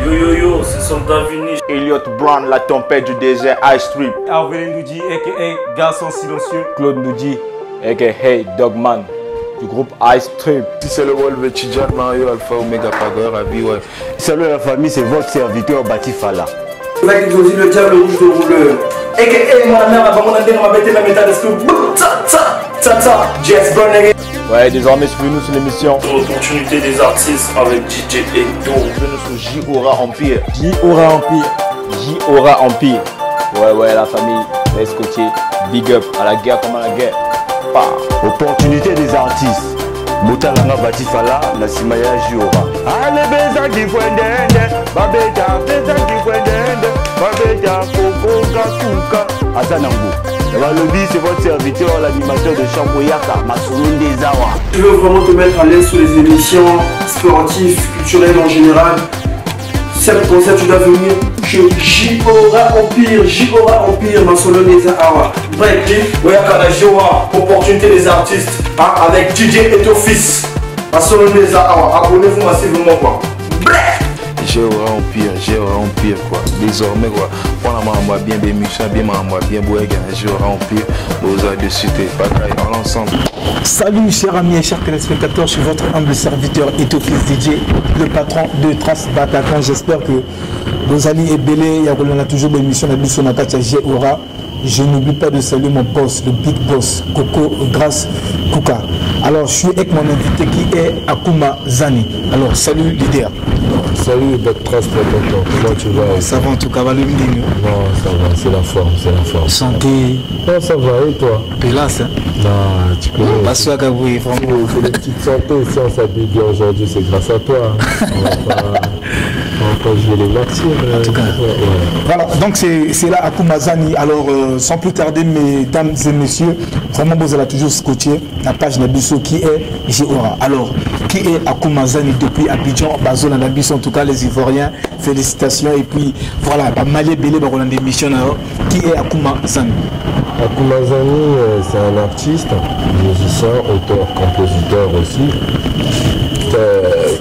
Yo yo yo, c'est Soldat Vini. Elliot Brown, la tempête du désert, Ice Trip. Arvelin nous dit, a.k.a. Garçon Silencieux. Claude nous dit, a.k.a. Dogman, du groupe Ice Trip. C'est le Wolve Tidjan, Mario Alpha Omega Pagor, Abi, ouais. Salut la famille, c'est votre serviteur Bati Fala. Là, il dit le diable rouge de rouleur. A.k.a. mon mère, on a ma bête, ma méthode, est-ce que Jess Burning. Ouais, désormais suivez-nous sur l'émission L'opportunité des artistes avec DJ Edo. Suivez-nous sur J-Aura Empire. J-Aura Empire. J-Aura Empire. Ouais, la famille, les côtiers, big up à la guerre comme à la guerre. Bah. Opportunité des artistes. Motalanga Bati Fala, la Simaya J-Aura. Allez, Beza qui fouendende, Babeja, Beza qui fouendende, Babeja, Koko, Kasuka, Azanango. Le lobby, c'est votre serviteur, l'animateur de Chamboyaka, Masoun Dezawa. Je veux vraiment te mettre à l'aise sur les émissions sportives, culturelles en général. Cette concert, tu dois venir chez J-Aura Empire, Masoun Dezawa. Bref, Oyaka J-Aura, opportunité des artistes, hein, avec DJ et ton fils. Masoun Dezawa, abonnez-vous massivement, quoi. Bref. J-Aura Empire, quoi. Désormais, quoi. On a bien des musiciens, bien J-Aura Empire, Boza de Cité, bataille dans l'ensemble. Salut chers amis et chers téléspectateurs, je suis votre humble serviteur Etofis DJ, le patron de Trace Bataclan. J'espère que vos amis et Belé, on a toujours des missions, on a dit J-Aura. Je n'oublie pas de saluer mon boss, le big boss, Coco Grace Kuka. Alors, je suis avec mon invité qui est Akuma Zani. Alors, salut leader. Salut Trace Bataclan, comment tu vas? Ça va en tout cas, va le midi. Non, ça va, c'est la forme, Santé. Non, ça va, et toi? Hélas, hein? Non, tu connais. Pas sûr que oui, vraiment. C'est les petites santé, si on s'habille bien aujourd'hui, c'est grâce à toi. On va pas jouer les martyrs. En tout cas. Ouais. Voilà, donc c'est là Akuma Zani. Alors, sans plus tarder, mesdames et messieurs, vraiment, vous allez toujours scotcher la page Nabiso qui est J-Aura. Alors, qui est Akuma Zani depuis Abidjan, Bazo, Nabiso, en tout cas les Ivoiriens, félicitations. Et puis, voilà, Malé Belé, on a des missions. Qui est Akuma Zani? Akuma Zani, c'est un artiste, musicien, auteur, compositeur aussi,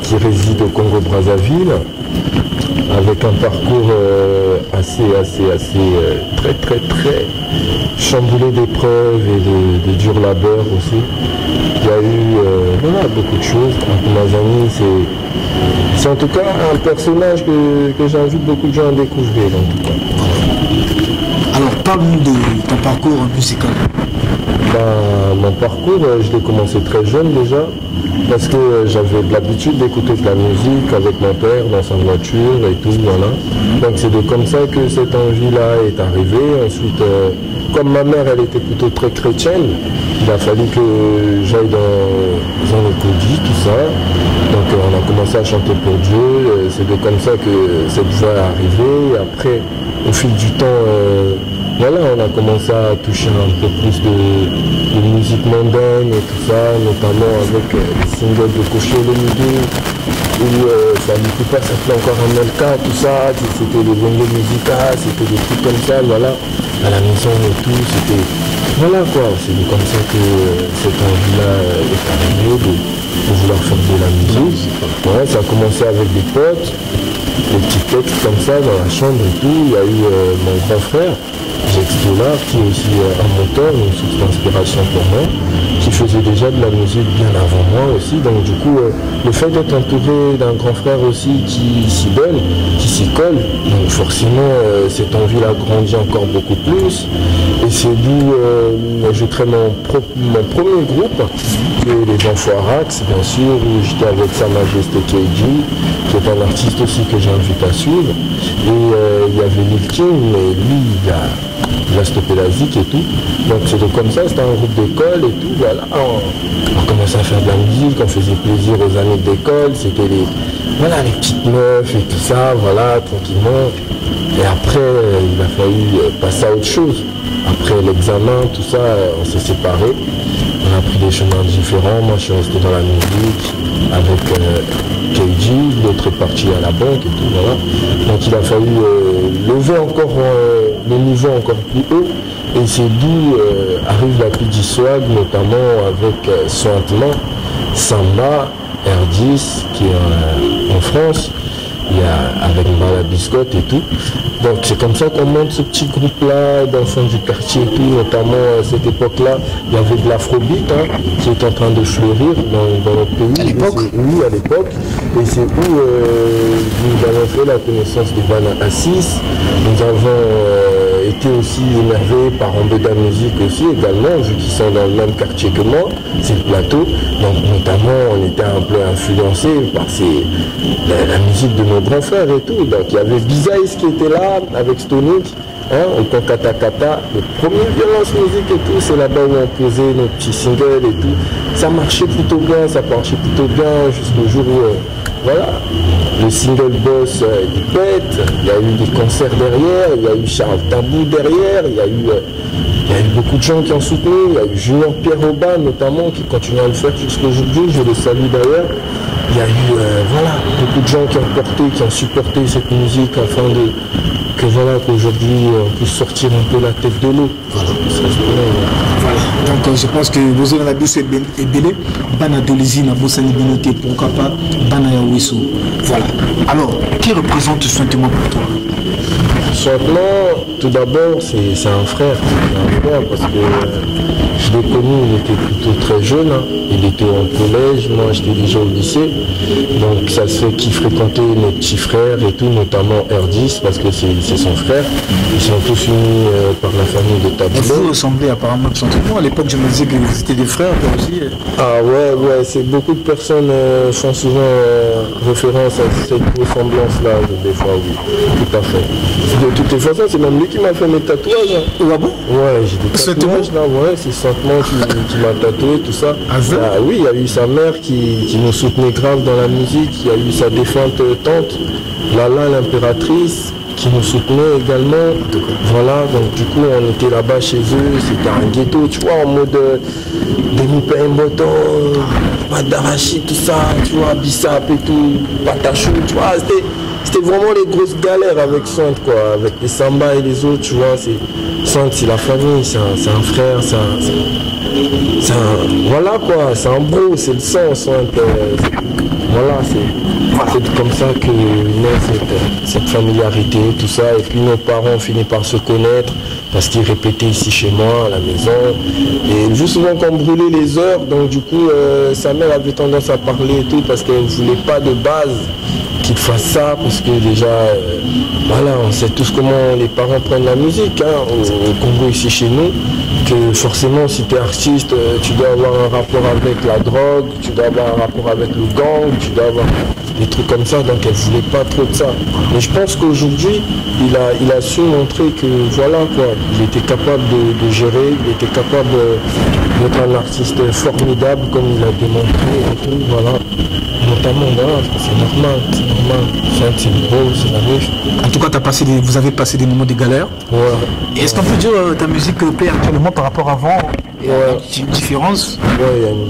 qui réside au Congo-Brazzaville, avec un parcours très chamboulé d'épreuves et de dur labeur aussi. Il y a eu beaucoup de choses. Akuma Zani, c'est en tout cas un personnage que j'invite beaucoup de gens à découvrir en tout cas. Alors parle-nous de ton parcours musical. Mon parcours, je l'ai commencé très jeune déjà, parce que j'avais l'habitude d'écouter de la musique avec mon père dans sa voiture et tout, voilà. Donc c'est comme ça que cette envie-là est arrivée. Ensuite, comme ma mère, elle était plutôt très chrétienne, il a fallu que j'aille dans un écodie, tout ça. Donc on a commencé à chanter pour Dieu. C'est comme ça que cette voix est arrivée. Et après, au fil du temps, voilà, on a commencé à toucher un peu plus de musique mondaine et tout ça, notamment avec les singles de Cocho le Midi, où ça ne peut pas s'appeler encore un LK, tout ça, c'était des bongo musicales, c'était des trucs comme ça, voilà, à la maison et tout, c'était, voilà quoi, c'est comme ça que cette envie-là est arrivée de vouloir faire de la musique. Ouais, ça a commencé avec des potes, des petits textes comme ça dans la chambre et tout. Il y a eu mon grand frère, Jex Dollard, qui est aussi un moteur, une source d'inspiration pour moi, qui faisait déjà de la musique bien avant moi aussi. Donc du coup, le fait d'être entouré d'un grand frère aussi qui s'y donne, qui s'y colle, donc forcément cette envie-là grandit encore beaucoup plus. Et c'est d'où je crée mon premier groupe, qui est les Enfoirax, bien sûr, où j'étais avec Sa Majesté KG, qui est un artiste aussi que j'invite à suivre. Et il y avait Lil King, mais lui, il a stoppé la zik et tout. Donc c'était comme ça, c'était un groupe d'école et tout, voilà. On commençait à faire de la musique, on faisait plaisir aux amis d'école, c'était les petites meufs et tout ça, voilà, tranquillement. Et après, il a fallu passer à autre chose. Après l'examen, tout ça, on s'est séparés. On a pris des chemins différents. Moi, je suis resté dans la musique avec KG, l'autre est parti à la banque et tout, voilà. Donc il a fallu lever encore le niveau encore plus haut. Et c'est d'où arrive la Pidi Swag, notamment avec Sointement, Samba, R10, qui est en France, il y a avec Mbala Biscotte et tout. Donc c'est comme ça qu'on monte ce petit groupe-là d'enfants du quartier et tout, notamment à cette époque-là, il y avait de l'afrobeat qui est en train de fleurir dans notre pays. À l'époque? Oui, à l'époque. Et c'est où nous avons fait la connaissance de Bana Assis. Nous avons été aussi émerveillés par Ambeda Music aussi également, vu qu'ils sont dans le même quartier que moi, c'est le plateau. Donc notamment on était un peu influencés par la musique de nos grands frères et tout. Donc il y avait Bizaïs qui était là avec Stonic, au Kata Kata, le premier Violence Musique et tout, c'est là-bas où on posait nos petits singles et tout. Ça marchait plutôt bien, jusqu'au jour où voilà, le single boss il pète, il y a eu des concerts derrière, il y a eu Charles Tabou derrière, il y a eu beaucoup de gens qui ont soutenu, il y a eu Junior Pierre Aubin notamment qui continue à le faire jusqu'aujourd'hui, je le salue d'ailleurs. Il y a eu beaucoup de gens qui ont porté, qui ont supporté cette musique afin qu'aujourd'hui on puisse sortir un peu la tête de l'eau. Voilà. Donc je pense que vous avez la douce et belé, Bana Dolizi, na bossa libinoté, pourquoi pas, Bana Yawiso. Voilà. Alors, qui représente Sointement pour toi? Sointement, tout d'abord, c'est un frère. Parce que je l'ai connu, il était plutôt très jeune. Il était en collège, moi j'étais déjà au lycée. Donc ça se fait qu'il fréquentait mes petits frères et tout, notamment R10, parce que c'est son frère. Ils sont tous unis par la famille de Tabou. Vous ressemblez apparemment de Sointement. À l'époque, je me disais que vous étiez des frères, toi aussi. Ah ouais, c'est beaucoup de personnes font souvent référence à cette ressemblance-là, des fois, oui. Tout à fait. De toutes les façons, c'est même lui qui m'a fait mes tatouages. Ah bon? Ouais, j'ai des tatouages là, ouais, c'est Sointement qui m'a tatoué, tout ça. Oui, il y a eu sa mère qui nous soutenait grave dans la musique, il y a eu sa défunte tante, Lala l'impératrice, qui nous soutenait également. Voilà, donc du coup on était là-bas chez eux, c'était un ghetto, tu vois, en mode Demi Moto, Madarachi, tout ça, tu vois, Bissap et tout, Patachou, tu vois, c'était vraiment les grosses galères avec Sointe, quoi, avec les Samba et les autres, tu vois, Sointe c'est la famille, c'est un frère, voilà quoi, c'est un bro, c'est le sang, voilà, c'est comme ça que naît cette familiarité, tout ça, et puis nos parents ont fini par se connaître, parce qu'ils répétaient ici chez moi, à la maison, et juste souvent qu'on brûlait les heures, donc du coup, sa mère avait tendance à parler et tout, parce qu'elle ne voulait pas de base qu'il fasse ça, parce que déjà, voilà, on sait tous comment les parents prennent la musique, au Congo ici chez nous, que forcément si tu es artiste, tu dois avoir un rapport avec la drogue, tu dois avoir un rapport avec le gang, tu dois avoir des trucs comme ça, donc elle ne voulait pas trop de ça. Mais je pense qu'aujourd'hui, il a su montrer que voilà quoi, il était capable de gérer, il était capable d'être un artiste formidable comme il a démontré et tout, voilà. Notamment, voilà, c'est normal. C'est beau, c'est la riche. En tout cas, vous avez passé des moments de galère. Ouais. Est-ce qu'on peut dire ta musique paie actuellement par rapport à avant? Il y a une différence? Oui,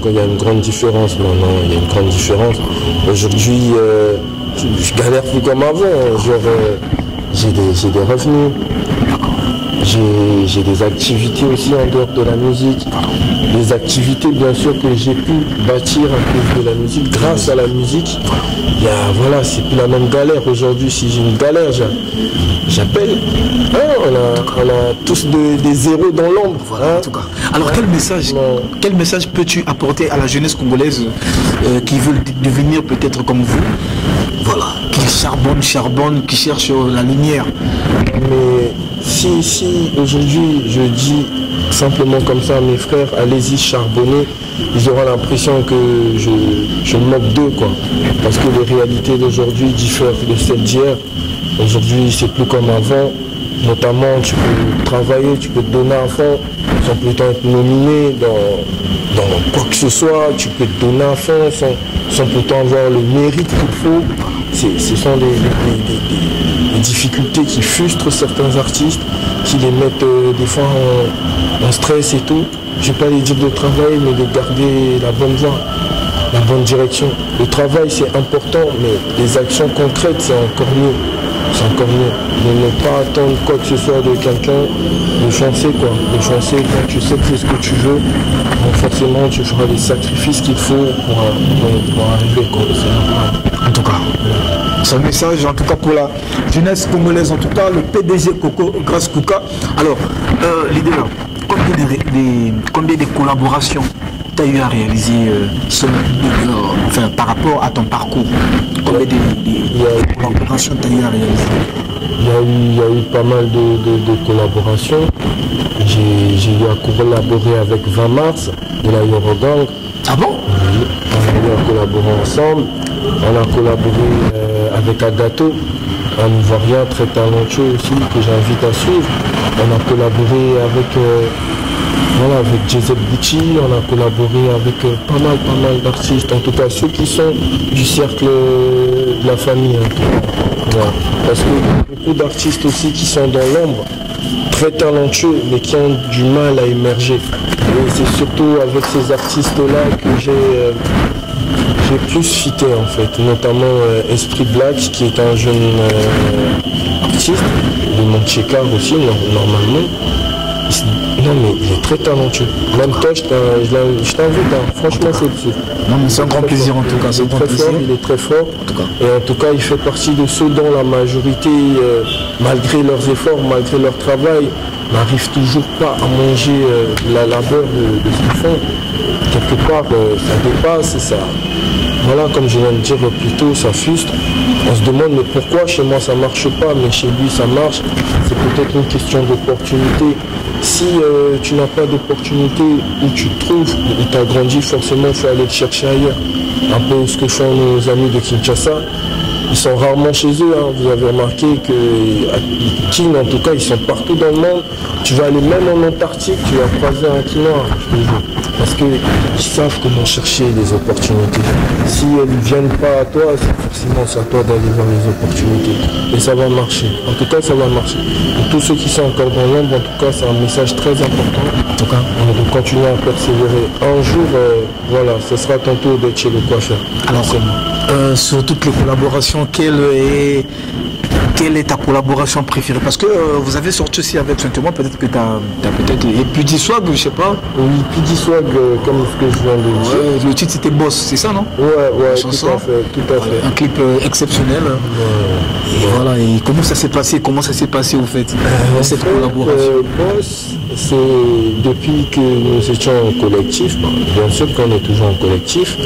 il y a une grande différence maintenant. Il y a une grande différence. Aujourd'hui, je galère plus comme avant. J'ai des revenus. J'ai des activités aussi en dehors de la musique. Des activités bien sûr que j'ai pu bâtir à cause de la musique, grâce à la musique. C'est plus la même galère. Aujourd'hui, si j'ai une galère, j'appelle. On a tous des zéros dans l'ombre. Voilà, en tout cas. Alors quel message peux-tu apporter à la jeunesse congolaise qui veut devenir peut-être comme vous? Voilà, qui charbonne, qui cherche la lumière. Mais si aujourd'hui je dis simplement comme ça à mes frères, allez-y charbonner, ils auront l'impression que je me moque d'eux, quoi. Parce que les réalités d'aujourd'hui diffèrent de celles d'hier. Aujourd'hui c'est plus comme avant, notamment tu peux travailler, tu peux te donner à fond, sans plutôt être nominé dans quoi que ce soit, tu peux te donner à fond sans plutôt avoir le mérite qu'il faut. Ce sont des difficultés qui frustrent certains artistes, qui les mettent des fois en stress et tout. Je ne vais pas les dire de travailler, mais de garder la bonne voie, la bonne direction. Le travail c'est important, mais les actions concrètes c'est encore mieux. C'est encore mieux. De ne pas attendre quoi que ce soit de quelqu'un, de foncer quoi. De foncer quand tu sais que c'est ce que tu veux. Donc forcément tu feras les sacrifices qu'il faut pour arriver quoi. C'est normal. En tout cas. C'est un message en tout cas pour la jeunesse congolaise, en tout cas le PDG Coco Grâce Kouka. Alors, leader, combien de collaborations tu as eu à réaliser par rapport à ton parcours? Combien de collaborations tu as eu à réaliser? Il y a eu pas mal de collaborations. J'ai eu à collaborer avec 20 mars de la Eurogang. Ah bon? Oui, on a eu à collaborer ensemble. On a collaboré avec Agato, un Ivoirien très talentueux aussi que j'invite à suivre. On a collaboré avec Joseph Bucci, on a collaboré avec pas mal d'artistes, en tout cas ceux qui sont du cercle de la famille. Voilà. Parce qu'il y a beaucoup d'artistes aussi qui sont dans l'ombre, très talentueux, mais qui ont du mal à émerger. Et c'est surtout avec ces artistes-là que j'ai plus fité en fait, notamment Esprit Black, qui est un jeune artiste, de Montchekar aussi, normalement. Non mais il est très talentueux. Même toi, je t'invite, hein. Franchement c'est un grand plaisir en tout cas. Il est très fort. Et en tout cas, il fait partie de ceux dont la majorité, malgré leurs efforts, malgré leur travail, n'arrivent toujours pas à manger la labeur de ce qu'ils font. Quelque part, ça dépasse et ça. Voilà, comme je viens de dire plus tôt, ça frustre. On se demande mais pourquoi chez moi ça marche pas, mais chez lui ça marche. C'est peut-être une question d'opportunité. Si tu n'as pas d'opportunité où tu te trouves, où tu as grandi, forcément il faut aller te chercher ailleurs. Un peu ce que font nos amis de Kinshasa. Ils sont rarement chez eux, hein. Vous avez remarqué que Kin, en tout cas, ils sont partout dans le monde. Tu vas aller même en Antarctique, tu vas croiser un Kinois, je te jure. Parce qu'ils savent comment chercher les opportunités. Si elles ne viennent pas à toi, c'est forcément à toi d'aller vers les opportunités. Et ça va marcher. En tout cas, ça va marcher. Pour tous ceux qui sont encore dans l'ombre, en tout cas, c'est un message très important. En tout cas, on doit continuer à persévérer. Un jour, voilà, ce sera ton tour d'être chez le coiffeur. Alors, sur toutes les collaborations, quelle est ta collaboration préférée? Parce que vous avez sorti aussi avec Saint-Thomas, peut-être que tu as peut-être Pudi Swag, je sais pas. Oui, Pudi Swag, comme ce que je viens de dire. Le titre c'était Boss, c'est ça, non? Ouais, tout à fait. Un clip exceptionnel. Et voilà, et comment ça s'est passé? Comment ça s'est passé au fait, cette collaboration? Boss, c'est depuis que nous étions en collectif, bien sûr qu'on est toujours en collectif.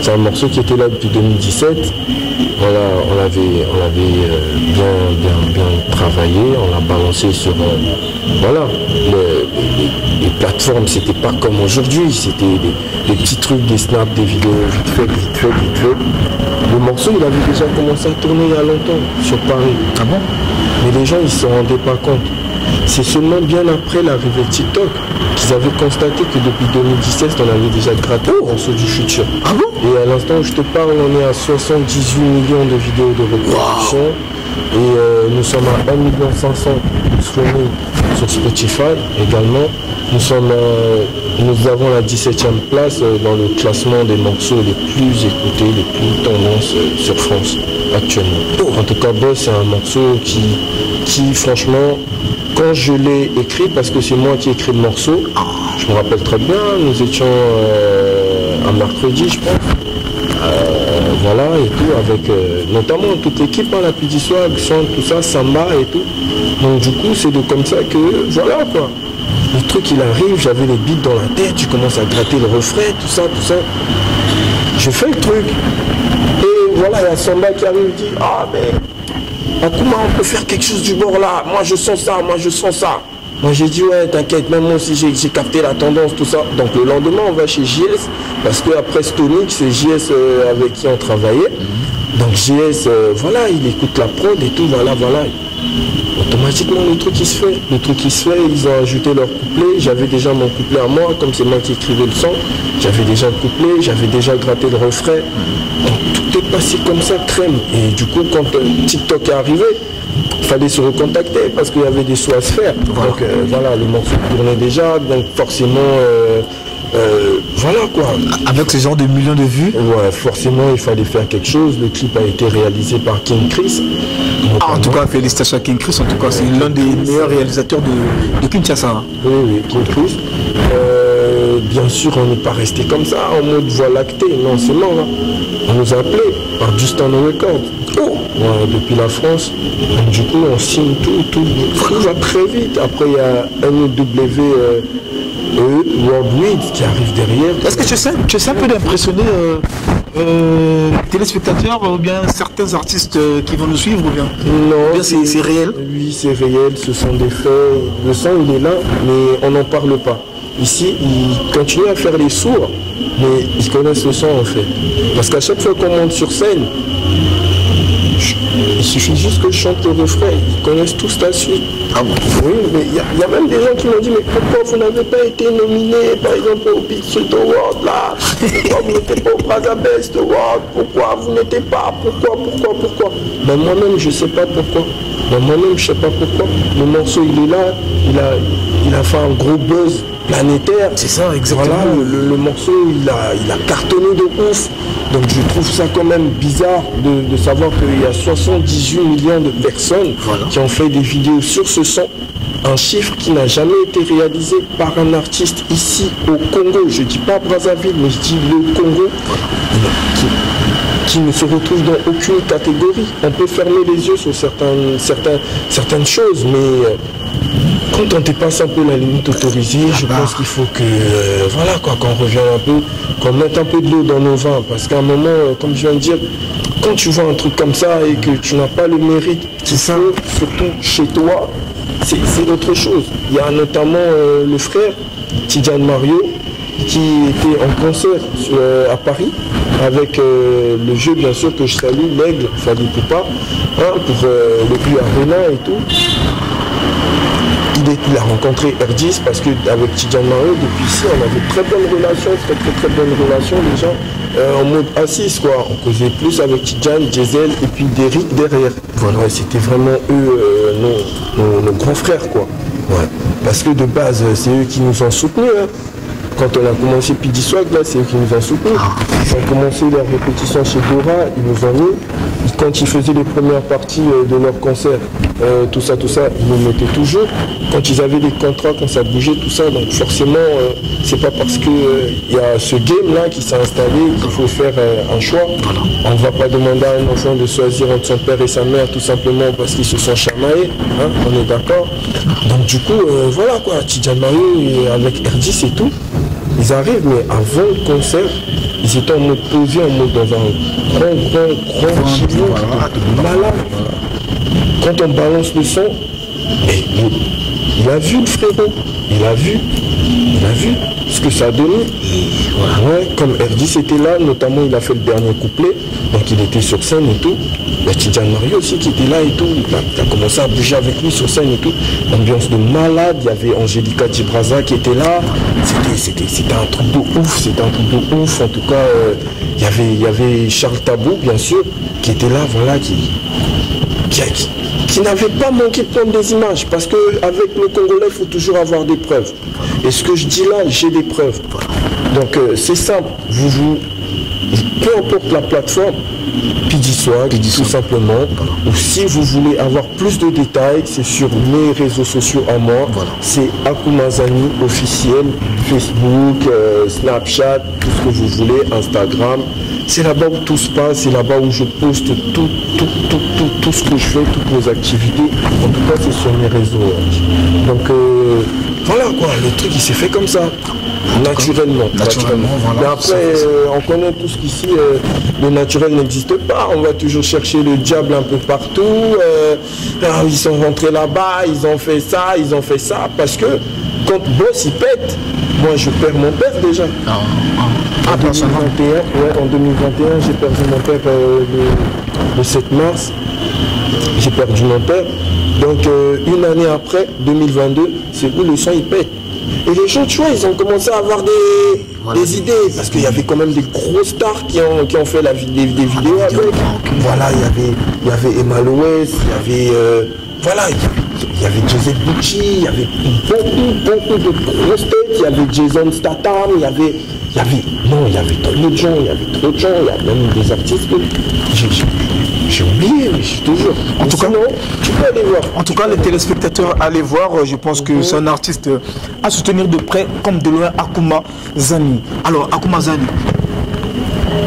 C'est un morceau qui était là depuis 2017. Voilà, on l'avait bien travaillé, on l'a balancé sur les plateformes. C'était pas comme aujourd'hui, c'était des petits trucs, des snaps, des vidéos vite fait. Le morceau, il avait déjà commencé à tourner il y a longtemps sur Paris. Ah bon? Mais les gens, ils se rendaient pas compte. C'est seulement bien après l'arrivée de TikTok qu'ils avaient constaté que depuis 2017, on avait déjà gratté le morceau du futur. Ah bon? Et à l'instant où je te parle, on est à 78 millions de vidéos de reproduction. Wow. Et nous sommes à 1,5 million streaming sur Spotify également. Nous avons la 17e place dans le classement des morceaux les plus écoutés, les plus tendances sur France actuellement. En tout cas, Boss, c'est un morceau qui franchement, quand je l'ai écrit, parce que c'est moi qui ai écrit le morceau, je me rappelle très bien, nous étions un mercredi, je pense. Voilà, et tout, avec notamment toute l'équipe, la Pudi Swag, tout ça, Samba et tout. Donc du coup, c'est comme ça que, voilà quoi. Le truc, il arrive, j'avais les beats dans la tête, tu commences à gratter le refrain, tout ça. J'ai fait le truc. Et voilà, il y a Samba qui arrive et dit, ah mais, comment on peut faire quelque chose du bord là? Moi je sens ça. Moi j'ai dit ouais t'inquiète, même moi aussi j'ai capté la tendance, tout ça. Donc le lendemain on va chez JS, parce qu'après Stonic, c'est JS avec qui on travaillait. Donc JS, voilà, il écoute la prod et tout, voilà. Automatiquement le truc il se fait. Ils ont ajouté leur couplet. J'avais déjà mon couplet à moi, comme c'est moi qui écrivais le son. J'avais déjà le couplet, j'avais déjà gratté le refrain. Donc tout est passé comme ça, crème. Et du coup quand TikTok est arrivé, il fallait se recontacter parce qu'il y avait des choix à se faire. Voilà. Donc voilà, le morceau tournait déjà, donc forcément voilà quoi. Avec ce genre de millions de vues, ouais, forcément il fallait faire quelque chose. Le clip a été réalisé par King Chris. En tout cas, félicitations à King Chris, en tout cas c'est l'un des meilleurs réalisateurs de Kinshasa. Oui, King Chris. Bien sûr, on n'est pas resté comme ça, en mode voie lactée, non, c'est mort. Hein. On nous a appelés, par Justin Records. Ouais, depuis la France. Donc, du coup, on signe tout va très vite. Après, il y a NEW Worldwide qui arrive derrière. Est-ce que tu sais un peu d'impressionner téléspectateurs ou bien certains artistes qui vont nous suivre ou bien? Non, c'est réel. Oui, c'est réel, ce sont des faits. Le son, il est là, mais on n'en parle pas. Ici, ils continuent à faire les sourds, mais ils connaissent le son en fait. Parce qu'à chaque fois qu'on monte sur scène, il suffit juste que je chante le refrain, ils connaissent tous la suite. Ah bon? Oui, mais il y a même des gens qui m'ont dit, mais pourquoi vous n'avez pas été nominé, par exemple, au Big Street Award là? Pourquoi vous n'êtes pas au Brazza Best Award? Pourquoi vous n'êtes pas? Pourquoi? Ben moi-même, je ne sais pas pourquoi. Moi-même, je ne sais pas pourquoi. Le morceau, il est là, il a fait un gros buzz planétaire. C'est ça, exactement. Voilà, le morceau, il a cartonné de ouf. Donc je trouve ça quand même bizarre de savoir qu'il y a 78 millions de personnes qui ont fait des vidéos sur ce son. Un chiffre qui n'a jamais été réalisé par un artiste ici au Congo. Je ne dis pas Brazzaville, mais je dis le Congo, qui ne se retrouve dans aucune catégorie. On peut fermer les yeux sur certaines choses, mais quand on dépasse un peu la limite autorisée, je pense qu'il faut que, voilà quoi, qu'on revienne un peu, qu'on mette un peu de l'eau dans nos vins. Parce qu'à un moment, comme je viens de dire, quand tu vois un truc comme ça et que tu n'as pas le mérite qu'il faut, surtout chez toi, c'est autre chose. Il y a notamment le frère, Tidjane Mario, qui était en concert à Paris, avec le jeu bien sûr que je salue, l'Aigle, Fali Poupa, pour le Puy Arena et tout. Il a rencontré R10 parce qu'avec Tidjane Mario, depuis ici, on avait très bonne relation, très bonne relation déjà, en mode assise quoi. On causait plus avec Tidjane, Diesel et puis Derrick derrière. Voilà, c'était vraiment eux, nos grands frères quoi. Ouais. Parce que de base, c'est eux qui nous ont soutenus. Hein. Quand on a commencé Pidi Swag, là, c'est eux qui nous ont soutenus. Ils ont commencé leur répétition chez Dora, ils nous ont mis. Quand ils faisaient les premières parties de leur concert, tout ça, ils nous mettaient toujours. Quand ils avaient des contrats, quand ça bougeait, tout ça, donc forcément, c'est pas parce qu'il y a ce game-là qui s'est installé qu'il faut faire un choix. On ne va pas demander à un enfant de choisir entre son père et sa mère tout simplement parce qu'ils se sont chamaillés, hein, on est d'accord. Donc du coup, voilà quoi, Tidjane Mario avec R10 et tout, ils arrivent, mais avant le concert, ils étaient en mode posé, en mode dans un grand chignon, malade. Quand on balance le son, il a vu le frérot, il a vu ce que ça a donné. Ouais, comme R10 était là, notamment il a fait le dernier couplet, donc il était sur scène et tout. Il y a Tidjane Mario aussi qui était là et tout, il a commencé à bouger avec lui sur scène et tout. Ambiance de malade, il y avait Angelica Tibraza qui était là, c'était un truc de ouf, en tout cas il y avait Charles Tabou bien sûr, qui était là, voilà, qui n'avait pas manqué de prendre des images, parce qu'avec le Congolais, il faut toujours avoir des preuves. Et ce que je dis là, j'ai des preuves. Donc c'est simple, peu importe la plateforme, Pidi Swag, tout simplement, ou si vous voulez avoir plus de détails, c'est sur mes réseaux sociaux à moi, c'est Akumazani officiel, Facebook, Snapchat, tout ce que vous voulez, Instagram. C'est là-bas où tout se passe, c'est là-bas où je poste tout ce que je fais, toutes mes activités. En tout cas, c'est sur mes réseaux. Donc, voilà quoi, le truc il s'est fait comme ça. Naturellement. Voilà. Mais après, on connaît tous qu'ici, le naturel n'existe pas. On va toujours chercher le diable un peu partout. Ils sont rentrés là-bas, ils ont fait ça. Parce que quand Boss il pète, moi je perds mon père déjà. En 2021, j'ai perdu mon père le 7 mars. J'ai perdu mon père. Donc une année après, 2022, c'est où le son il pète. Et les gens, tu vois, ils ont commencé à avoir des idées. Parce qu'il y avait quand même des gros stars qui ont fait des vidéos avec. Voilà, il y avait Emma Loès, il y avait Joseph Bucci, il y avait beaucoup de grosses têtes. Il y avait Jason Statham, il y avait trop de gens, il y a même des artistes que j'ai oublié, mais je te jure. En tout cas, tu peux aller voir. En tout cas, les téléspectateurs, allez voir. Je pense que c'est un artiste à soutenir de près, comme de loin, Akumazani. Alors, Akumazani,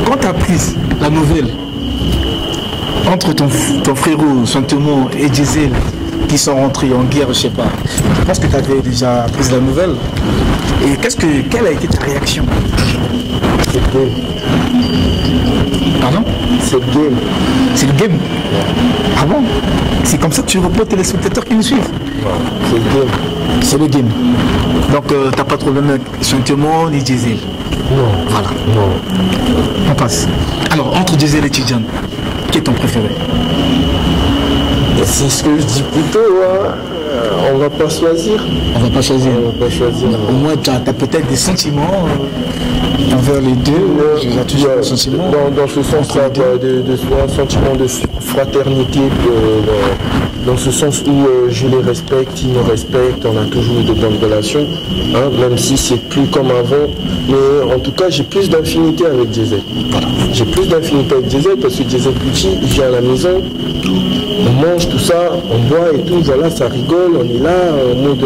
quand tu as pris la nouvelle Entre ton frérot, Santemo et Diesel, qui sont rentrés en guerre, je sais pas, je pense que tu avais déjà pris la nouvelle. Et quelle a été ta réaction? C'est le game. Pardon? C'est le game. C'est le game? Ah bon? C'est comme ça que tu réponds aux téléspectateurs qui nous suivent? C'est le game. C'est le game. Donc t'as pas de problème avec Santemo ni Diesel? Non. Voilà. Non. On passe. Alors, entre Diesel et Tidjane, qui est ton préféré? C'est ce que je dis plus tôt, hein. On va pas choisir. On va pas choisir. On va pas choisir. Au moins, tu as peut-être des sentiments envers les deux. Tu as toujours des sentiments. Dans ce sens-là, un sentiment de fraternité, dans ce sens où je les respecte, ils me respectent, on a toujours eu de bonnes relations, hein, même si c'est plus comme avant. Mais en tout cas, j'ai plus d'affinité avec Diesel. Voilà. J'ai plus d'affinité avec Diesel parce que Diesel petit, il vient à la maison, on mange tout ça, on boit et tout, voilà, ça rigole, on est là, en mode,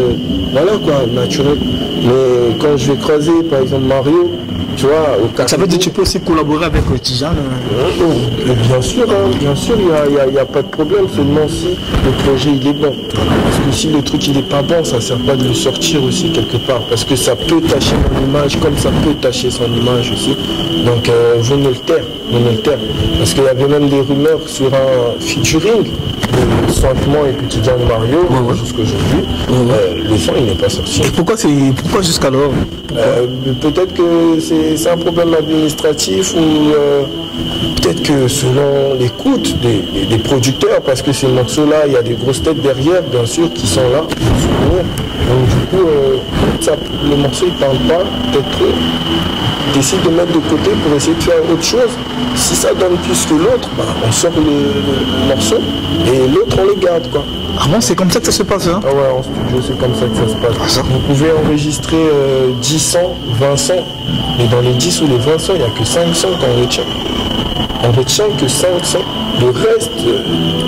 voilà quoi, naturel. Mais quand je vais croiser, par exemple, Mario, tu vois, au cas. Ça veut dire que tu peux aussi collaborer avec Tidjane? Bien sûr, il n'y a pas de problème, seulement si le projet il est bon. Parce que si le truc il n'est pas bon, ça ne sert pas de le sortir aussi quelque part. Parce que ça peut tacher mon image comme ça peut tacher son image aussi. Donc vaut mieux le taire, Parce qu'il y avait même des rumeurs sur un featuring de Santemo et Tidjane Mario jusqu'à aujourd'hui. Le son il n'est pas sorti. Pourquoi jusqu'alors? Peut-être que c'est un problème administratif ou peut-être que selon l'écoute des producteurs, parce que ces morceaux-là, il y a des grosses têtes derrière, bien sûr, qui sont là pour soutenir. Donc du coup, le morceau il parle pas, peut-être décide de mettre de côté pour essayer de faire autre chose. Si ça donne plus que l'autre, on sort le morceau et l'autre on le garde quoi. Ah bon, c'est comme ça que ça se passe, hein? Ah ouais, en studio c'est comme ça que ça se passe. Vous pouvez enregistrer 10 sons, 20 sons, mais dans les 10 ou les 20 sons, il n'y a que 5 sons qu'on retient. On retient que 5 sons. Le reste,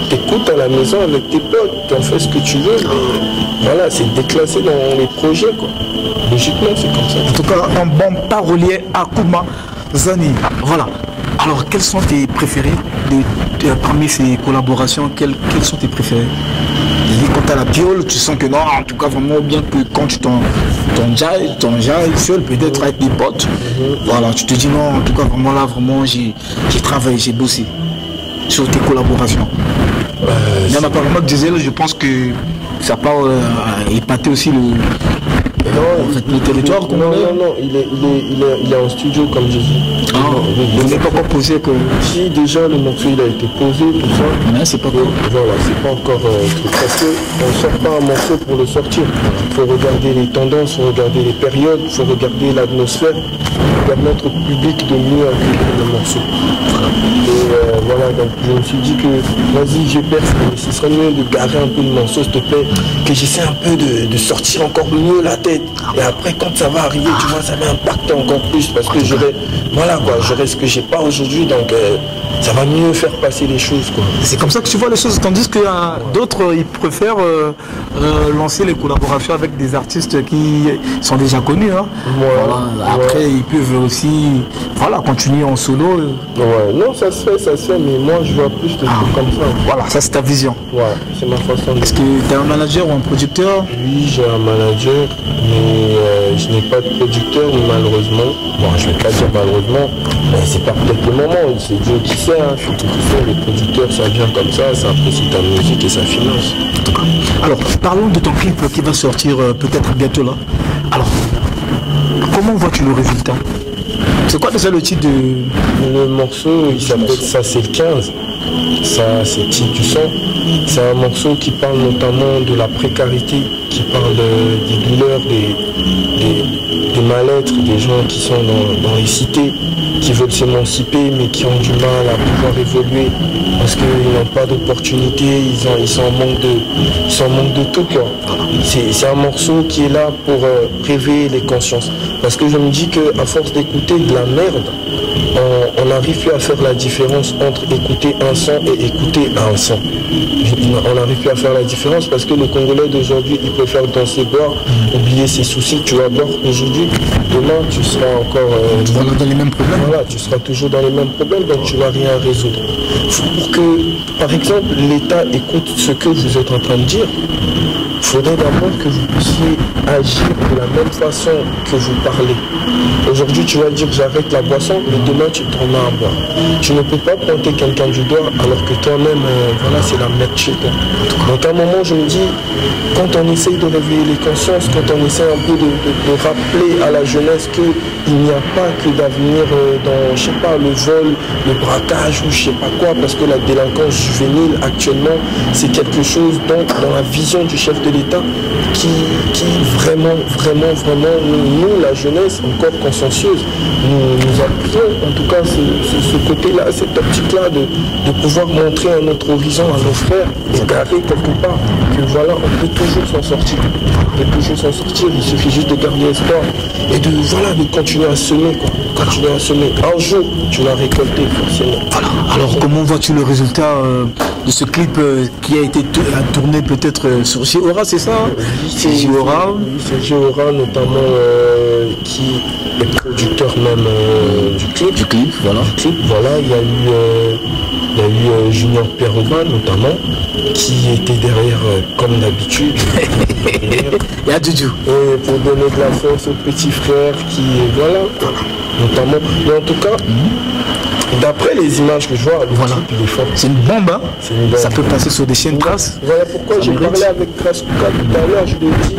t'écoutes à la maison avec tes potes, t'en fais ce que tu veux, mais voilà, c'est déclassé dans les projets quoi. Logiquement, c'est comme ça. En tout cas, un bon parolier, Akuma Zani. Voilà. Alors, quels sont tes préférés parmi ces collaborations? Quels sont tes préférés? Quand tu as la piole, tu sens que non, en tout cas, vraiment bien que quand tu ton jive seul, peut-être avec des potes, voilà, tu te dis non, en tout cas, vraiment là, vraiment, j'ai travaillé, j'ai bossé sur tes collaborations. Il y en a pas vraiment que Diesel, je pense que ça part épater aussi le territoire. Non, il est en studio comme je dis. Vous n'avez pas encore posé que... Si déjà le morceau il a été posé, tout ça. Mais c'est pas encore. Voilà, c'est pas encore truc. Parce qu'on ne sort pas un morceau pour le sortir. Il faut regarder les tendances, il faut regarder les périodes, il faut regarder l'atmosphère, pour permettre au public de mieux accueillir le morceau. Et voilà, donc je me suis dit que vas-y, je perce, mais ce serait mieux de garer un peu le morceau, s'il te plaît, que j'essaie un peu de sortir encore mieux la tête. Et après, quand ça va arriver, tu vois, ça va impacter encore plus parce que j'aurai, voilà quoi, j'aurai ce que j'ai pas aujourd'hui, donc ça va mieux faire passer les choses quoi. C'est comme ça que tu vois les choses, tandis que d'autres ils préfèrent lancer les collaborations avec des artistes qui sont déjà connus. Hein. Voilà. Après ils peuvent aussi continuer en solo. Ouais, non ça se fait, mais moi je vois plus de trucs comme ça. Voilà, ça c'est ta vision. Ouais, c'est ma façon de... Est-ce que tu as un manager ou un producteur? Oui, j'ai un manager, mais je n'ai pas de producteur malheureusement. Bon, je ne vais pas dire malheureusement, mais c'est pas peut-être le moment, c'est Dieu qui sait, hein. C'est Dieu qui sait, les producteurs ça vient comme ça apprécie ta musique et ça finance. Alors, parlons de ton clip qui va sortir peut-être bientôt là. Alors, comment vois-tu le résultat? C'est quoi déjà le titre de... Le morceau, il s'appelle Ça c'est le 15. Ça c'est le titre du son. C'est un morceau qui parle notamment de la précarité, qui parle des douleurs, des mal-être, des gens qui sont dans les cités, qui veulent s'émanciper mais qui ont du mal à pouvoir évoluer parce qu'ils n'ont pas d'opportunité, ils sont en manque de tout quoi. C'est un morceau qui est là pour réveiller les consciences. Parce que je me dis qu'à force d'écouter de la merde, on n'arrive plus à faire la différence entre écouter un son et écouter un son. On n'arrive plus à faire la différence parce que le Congolais d'aujourd'hui, il préfère danser, boire, oublier ses soucis. Tu vas boire aujourd'hui, demain tu seras encore... tu vas dans les mêmes problèmes. Voilà, tu seras toujours dans les mêmes problèmes, donc tu ne vas rien résoudre. Pour que par exemple, l'État écoute ce que vous êtes en train de dire, il faudrait d'abord que vous puissiez agir de la même façon que vous parlez. Aujourd'hui, tu vas dire j'arrête la boisson, mais demain tu te remets à boire. Tu ne peux pas pointer quelqu'un du doigt alors que toi-même, voilà, c'est la merde chez toi. Donc à un moment, je me dis, quand on essaye de réveiller les consciences, quand on essaie un peu de rappeler à la jeunesse qu'il n'y a pas que d'avenir dans, je sais pas, le vol, le braquage ou je sais pas quoi, parce que la délinquance juvénile actuellement, c'est quelque chose dans la vision du chef de l'État qui vraiment, nous, la jeunesse, encore consciencieuse, nous appuyons en tout cas ce côté-là, cette optique-là de pouvoir montrer un autre horizon à nos frères, égarés quelque part, que voilà, on peut toujours s'en sortir. On peut toujours s'en sortir, il suffit juste de garder espoir et de continuer à semer, quoi. Continuer à semer. Un jour, tu vas récolter forcément. Voilà. Alors comment vois-tu le résultat de ce clip qui a été tourné peut-être sur J-Aura, c'est ça? C'est J-Aura. C'est J-Aura notamment qui est producteur même du clip. Du clip, voilà. Voilà, il y a eu Junior Peroba notamment qui était derrière comme d'habitude. Il y a Dudu. Pour donner de la force au petit frère qui voilà. Notamment. Mais en tout cas, d'après les images que je vois, le clip, il est fort. C'est une bombe, hein? C'est une bombe. Ça peut passer sur des chaînes grâce. Voilà pourquoi j'ai parlé avec Krasuka tout à l'heure, je lui ai dit,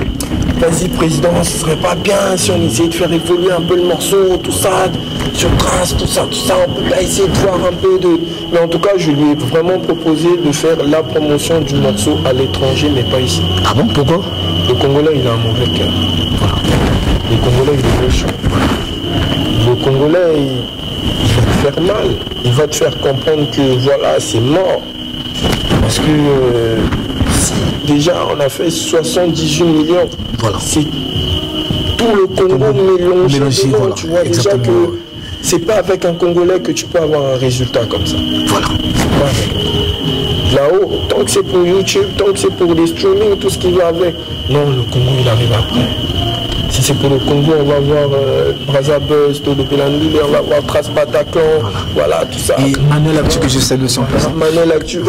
vas-y président, ce serait pas bien si on essayait de faire évoluer un peu le morceau, tout ça, sur trace, tout ça, on peut pas essayer de voir un peu de... Mais en tout cas, je lui ai vraiment proposé de faire la promotion du morceau à l'étranger, mais pas ici. Ah bon, pourquoi? Le Congolais, il a un mauvais cœur. Voilà. Le Congolais, il est méchant. Le Congolais, il va te faire mal. Il va te faire comprendre que voilà, c'est mort. Parce que si déjà on a fait 78 millions, voilà. C'est tout le Congo mélangé. Voilà. Tu vois exactement. Déjà que c'est pas avec un Congolais que tu peux avoir un résultat comme ça. Voilà. Là-haut, tant que c'est pour YouTube, tant que c'est pour des streamings, tout ce qui va avec. Non, le Congo, il arrive après. Si c'est pour le Congo, on va voir Brazzaville, Todo Pelandi, on va voir Trace Bataclan, voilà tout ça. Et Manuel Actu que je salue son père. Manuel Actu,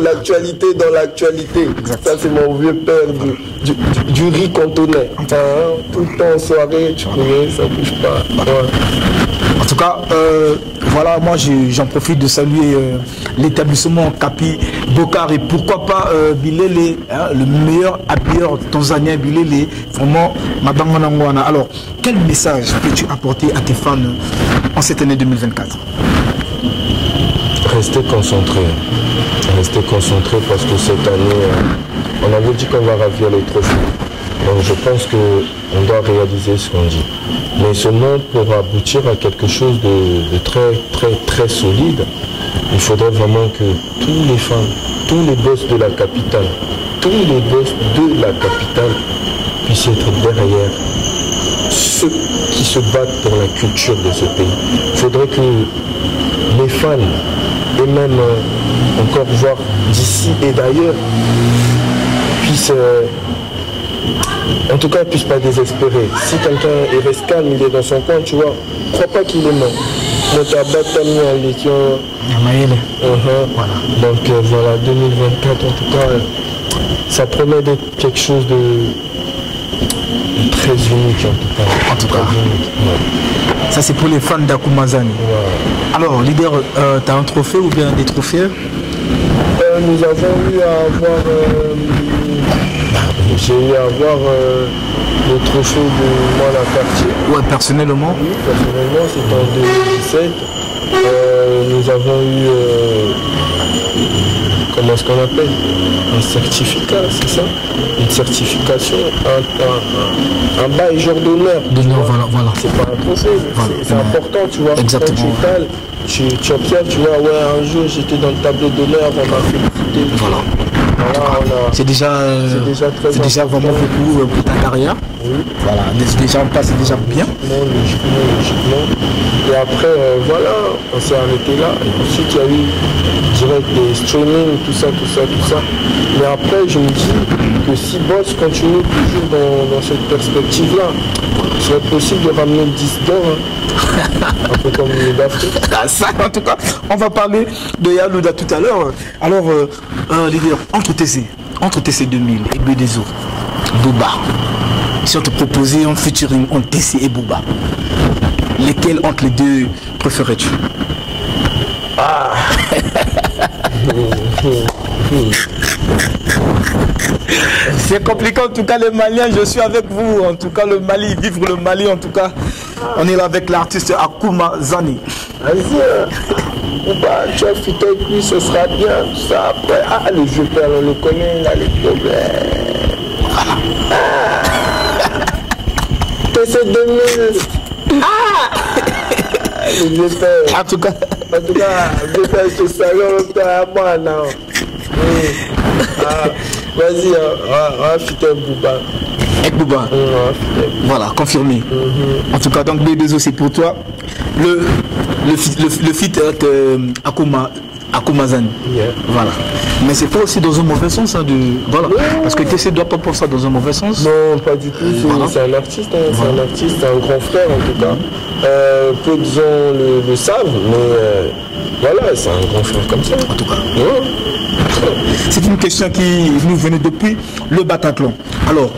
l'actualité dans l'actualité. Ça c'est mon vieux père du riz cantonais. Tout le temps en soirée, tu connais, ça bouge pas. Ouais. En tout cas, voilà, moi j'en profite de saluer l'établissement Capi Bokar et pourquoi pas Bilele, hein, le meilleur habilleur tanzanien Bilele, vraiment Mabanganangwana. Alors, quel message peux-tu apporter à tes fans en cette année 2024? Restez concentrés parce que cette année, on avait dit qu'on va ravir les trophées. Donc je pense qu'on doit réaliser ce qu'on dit. Mais seulement pour aboutir à quelque chose de très solide, il faudrait vraiment que tous les fans, tous les boss de la capitale, puissent être derrière ceux qui se battent pour la culture de ce pays. Il faudrait que les fans, et même encore voir d'ici et d'ailleurs, puissent... en tout cas, ne puisse pas désespérer. Si quelqu'un reste calme, il est dans son coin, tu vois, crois pas qu'il est mort. Voilà. Donc voilà, 2024 en tout cas, ça promet d'être quelque chose de très unique en tout cas. Ouais. Ça c'est pour les fans d'Akumazani. Ouais. Alors, leader, tu as un trophée ou bien des trophées? Nous avons eu à avoir... j'ai eu à avoir le trophée de Mwana Quartier. Ouais, personnellement? Oui, personnellement, c'était en 2017. Nous avons eu, comment est-ce qu'on appelle? Un certificat, c'est ça? Une certification, un bail genre d'honneur. Voilà. C'est pas un trophée, voilà. C'est important, tu vois. Exactement. Quand tu observes, tu vois, ouais, un jour j'étais dans le tableau d'honneur, on m'a félicité. Voilà. C'est déjà vraiment beaucoup pour ta carrière. Oui. Voilà, déjà en place, c'est déjà bien. Logiquement. Et Et après, voilà, on s'est arrêté là. Et ensuite, il y a eu direct des streaming, tout ça. Mais après, je me dis que si Boss continue toujours dans cette perspective-là, il serait possible de ramener le disque d'or, hein. Un peu comme les d'Afrique. Ça, en tout cas, on va parler de Yalouda tout à l'heure. Alors, leader, entre TC 2000 et B2O, Booba, si on te proposait un featuring entre TC et Booba, lesquels entre les deux préférais-tu? C'est compliqué en tout cas les Maliens, je suis avec vous, en tout cas le Mali, vivre le Mali en tout cas. On est là avec l'artiste Akouma Zani. Vas-y, Booba, tu as fité avec lui, ce sera bien, tout ça après. Le jeu père, on le connaît, il a les problèmes. TC 2000. Le jeu père. En tout cas, je fais ce salon à moi, non. Vas-y, on va fitter Booba. avec Booba. Voilà, confirmé. En tout cas, donc B2O, c'est pour toi. Le feat avec Akouma Zani. Voilà. Mais c'est pas aussi dans un mauvais sens. Hein, voilà. Parce que TC ne doit pas penser ça dans un mauvais sens. Non, pas du tout. C'est un artiste. Hein. C'est un artiste, un grand frère en tout cas. Peu de gens le savent, mais voilà, c'est un grand frère comme ça. En tout cas. C'est une question qui nous venait depuis le Bataclan. Alors.